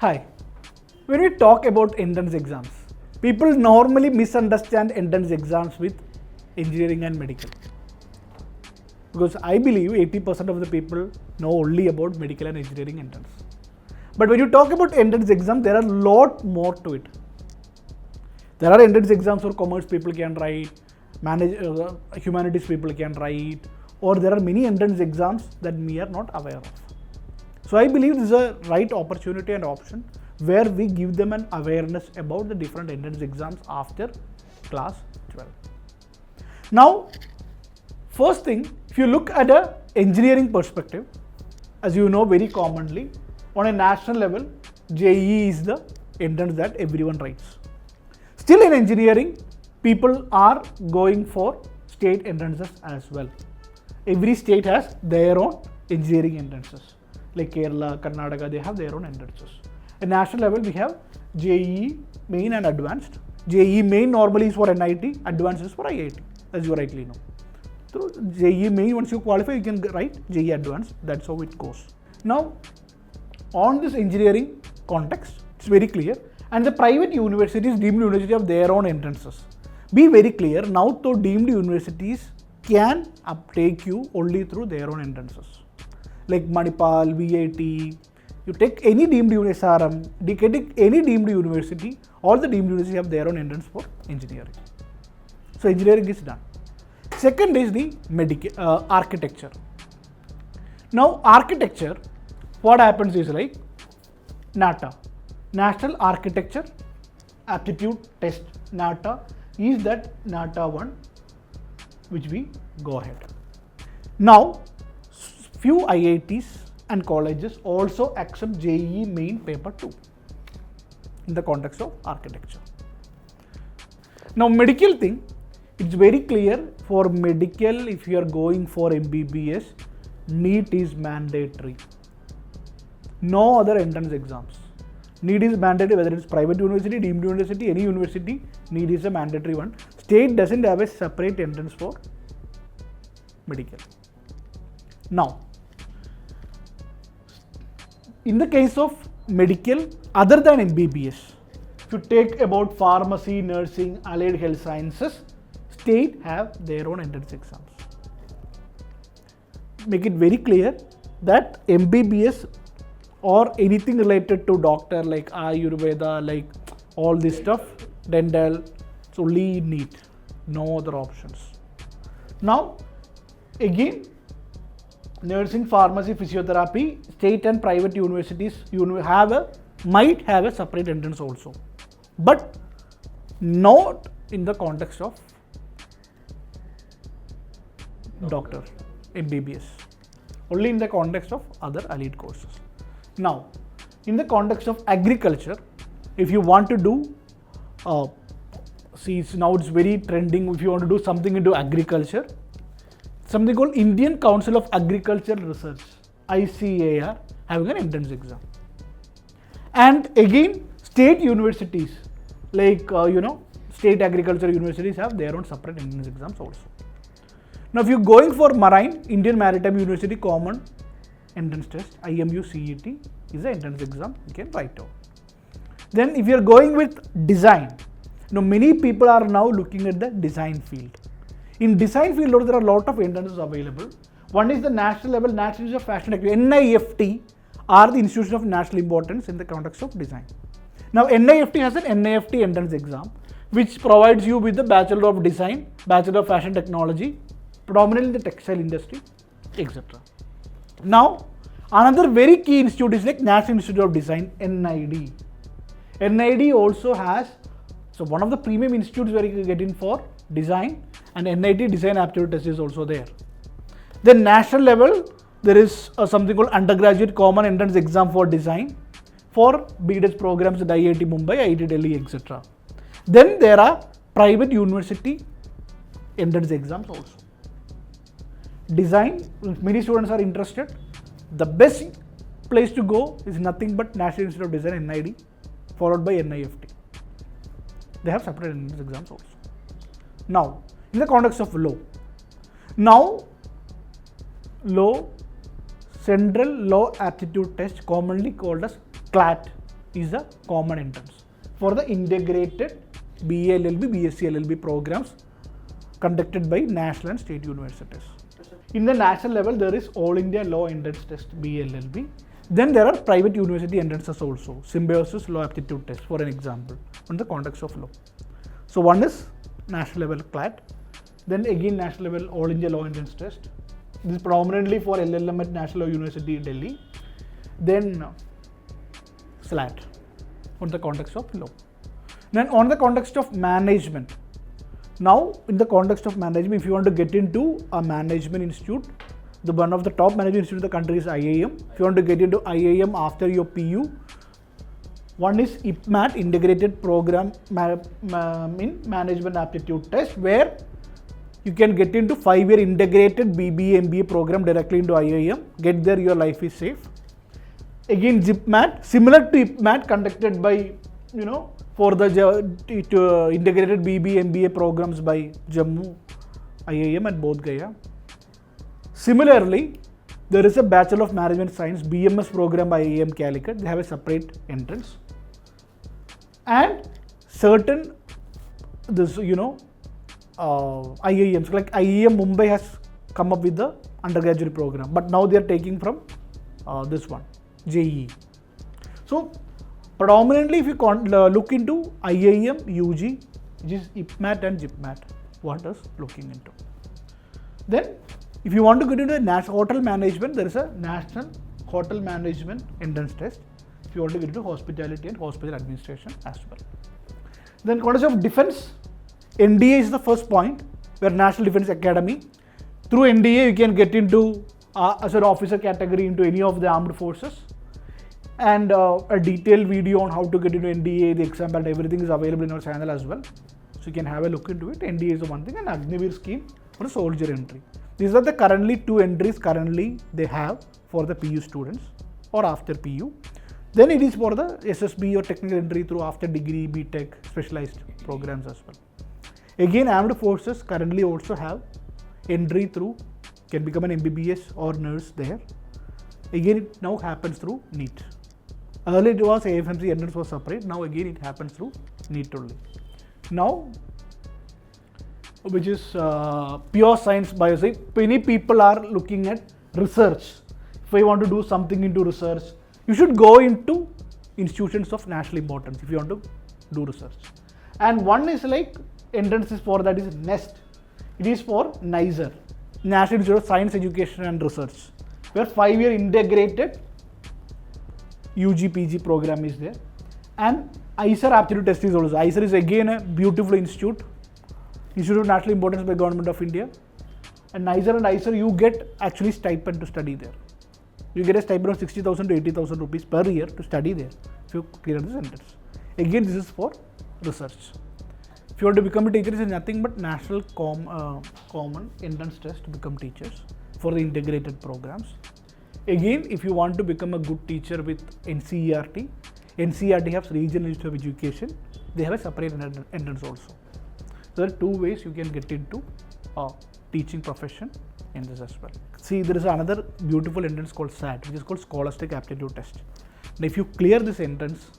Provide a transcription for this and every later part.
Hi. When we talk about entrance exams, people normally misunderstand entrance exams with engineering and medical. Because I believe 80% of the people know only about medical and engineering entrance. But when you talk about entrance exam, there are a lot more to it. There are entrance exams for commerce people can write, humanities people can write, or there are many entrance exams that we are not aware of. So I believe this is a right opportunity and option where we give them an awareness about the different entrance exams after class 12. Now, first thing, if you look at a engineering perspective, as you know very commonly, on a national level, JEE is the entrance that everyone writes. Still in engineering, people are going for state entrances as well. Every state has their own engineering entrances. Like Kerala, Karnataka, they have their own entrances. At national level, we have JEE main and advanced. JEE main normally is for NIT, advanced is for IIT, as you rightly know. So JEE main, once you qualify, you can write JEE advanced. That's how it goes. Now, on this engineering context, it's very clear. And the private universities, deemed universities have their own entrances. Be very clear, now the deemed universities can uptake you only through their own entrances. Like Manipal, VIT, you take any deemed SRM, any deemed university, all the deemed universities have their own entrance for engineering. So engineering is done. Second is the architecture. Now architecture, what happens is like NATA, National Architecture Aptitude Test. NATA is that NATA 1 which we go ahead. Now, few IITs and colleges also accept JEE main paper 2 in the context of architecture. Now, medical thing, it's very clear for medical, if you are going for MBBS, NEET is mandatory. No other entrance exams. NEET is mandatory, whether it's private university, deemed university, any university, NEET is a mandatory one. State doesn't have a separate entrance for medical. Now, in the case of medical, other than MBBS, if you take about pharmacy, nursing, allied health sciences, state have their own entrance exams. Make it very clear that MBBS or anything related to doctor like Ayurveda, like all this stuff, dental, it's only NEET, no other options. Now, again, nursing, pharmacy, physiotherapy, state and private universities might have a separate entrance also, but not in the context of doctor, MBBS, only in the context of other allied courses. Now, in the context of agriculture, if you want to do, now it's very trending, if you want to do something into agriculture, something called Indian Council of Agricultural Research, ICAR, having an entrance exam. And again, state universities, like, state agriculture universities have their own separate entrance exams also. Now, if you're going for marine, Indian Maritime University Common Entrance Test, IMU CET is an entrance exam, you can write down. Then if you're going with design, many people are now looking at the design field. In design field, there are a lot of entrances available. One is the national level, National Institute of Fashion Technology, NIFT are the institutions of national importance in the context of design. Now, NIFT has an NIFT entrance exam, which provides you with the Bachelor of Design, Bachelor of Fashion Technology, predominantly in the textile industry, etc. Now, another very key institute is like National Institute of Design, NID. NID also has, so one of the premium institutes where you can get in for design, and NIT Design Aptitude Test is also there. Then national level, there is something called Undergraduate Common Entrance Exam for Design for BTech programs at IIT Mumbai, IIT Delhi, etc. Then there are private university entrance exams also. Design, if many students are interested, the best place to go is nothing but National Institute of Design, NID, followed by NIFT. They have separate entrance exams also. Now, in the context of law, now law, Central Law Aptitude Test, commonly called as CLAT, is the common entrance for the integrated BA LLB, BSc LLB programs conducted by national and state universities. In the national level, there is All India Law Entrance Test BA LLB. Then there are private university entrances also, Symbiosis Law Aptitude Test, for an example, in the context of law. So one is national level CLAT, then again national level All India Law Entrance Test. This is prominently for LLM at National Law University, Delhi. Then SLAT, on the context of law. Then on the context of management. Now, in the context of management, if you want to get into a management institute, the one of the top management institute in the country is IIM. If you want to get into IIM after your PU, one is IPMAT, Integrated Program in Management Aptitude Test, where you can get into 5-year integrated BBA MBA program directly into IIM. Get there, your life is safe. Again, JIPMAT, similar to IPMAT, conducted by, for the integrated BBA MBA programs by Jammu IIM and Bodh Gaya. Similarly, there is a Bachelor of Management Science BMS program by IIM Calicut. They have a separate entrance. And certain IIMs like IIM Mumbai has come up with the undergraduate program, but now they are taking from this one, JEE. So predominantly, if you look into IIM UG, which is IPMAT and JIPMAT, what is looking into. Then, if you want to get into hotel management, there is a National Hotel Management Entrance Test. If you want to get into hospitality and hospital administration as well. Then, context of defense, NDA is the first point, where National Defense Academy. Through NDA, you can get into as an officer category into any of the armed forces. And a detailed video on how to get into NDA, the exam and everything is available in our channel as well. So you can have a look into it. NDA is the one thing, and Agnivir scheme for a soldier entry. These are the currently 2 entries they have for the PU students or after PU. Then it is for the SSB or technical entry through after degree, BTech, specialized programs as well. Again, armed forces currently also have entry through, can become an MBBS or nurse there. Again, it now happens through NEET. Earlier it was AFMC entrance was separate, now again it happens through NEET only. Now, which is pure science bioscience, many people are looking at research. If I want to do something into research, you should go into institutions of national importance if you want to do research. And one is like entrances for that is NEST. It is for NISER, National Institute of Science, Education and Research, where 5-year integrated UG PG program is there. And ISER aptitude test is also. ISER is again a beautiful institute of national importance by Government of India. And NISER and ISER, you get actually stipend to study there. You get a stipend of 60,000 to 80,000 rupees per year to study there if you clear this entrance. Again, this is for research. If you want to become a teacher, it is nothing but national common entrance test to become teachers for the integrated programs. Again, if you want to become a good teacher with NCERT has Regional Institute of Education. They have a separate entrance also. So there are 2 ways you can get into teaching profession in this as well. See, there is another beautiful entrance called SAT, which is called Scholastic Aptitude Test. And if you clear this entrance,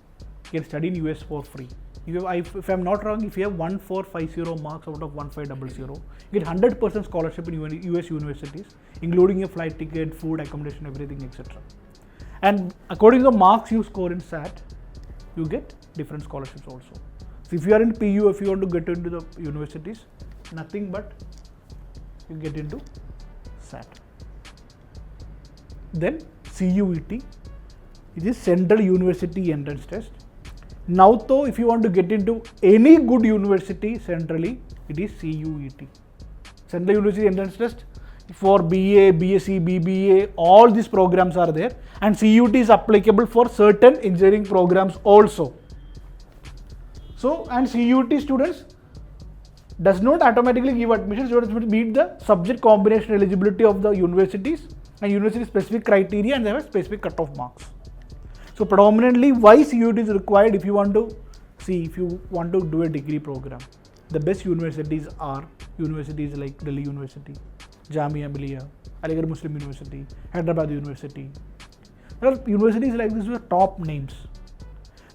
you can study in US for free. If I'm not wrong, if you have 1450 marks out of 1500, you get 100% scholarship in US universities, including your flight ticket, food, accommodation, everything, etc. And according to the marks you score in SAT, you get different scholarships also. So if you are in PU, if you want to get into the universities, nothing but you get into SAT. Then CUET, it is Central University Entrance Test. Now though, if you want to get into any good university centrally, it is CUET. Central University Entrance Test for BA, BSc, BBA, all these programs are there, and CUET is applicable for certain engineering programs also. So, and CUET students does not automatically give admission, students will meet the subject combination eligibility of the universities and university specific criteria, and they have specific cutoff marks. So predominantly why CUET is required if you want to do a degree program. The best universities are universities like Delhi University, Jamia Millia, Aligarh Muslim University, Hyderabad University. There are universities like this with top names.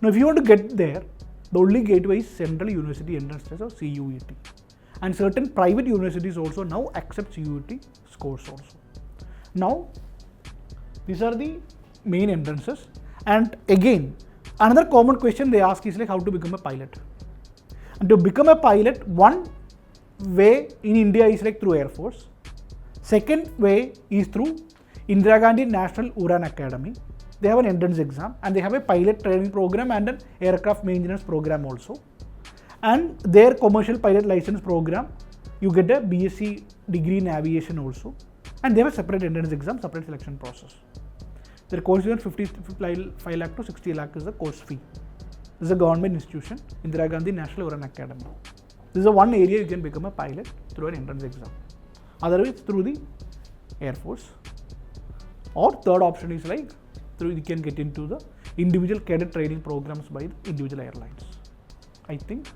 Now, if you want to get there, the only gateway is Central University Entrance Test or CUET. And certain private universities also now accept CUET scores also. Now, these are the main entrances. And again, another common question they ask is like how to become a pilot. And to become a pilot, one way in India is like through Air Force. Second way is through Indira Gandhi National Uran Academy. They have an entrance exam and they have a pilot training program and an aircraft maintenance program also. And their commercial pilot license program, you get a BSc degree in aviation also. And they have a separate entrance exam, separate selection process. Their course is 55 lakh to 60 lakh is the course fee. This is a government institution, Indira Gandhi National Uran Academy. This is the one area you can become a pilot through an entrance exam. Otherwise, through the Air Force. Or third option is like you can get into the individual cadet training programs by the individual airlines. I think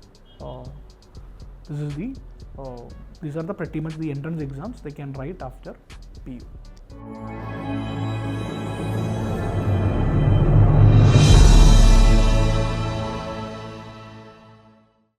these are the pretty much the entrance exams they can write after PU.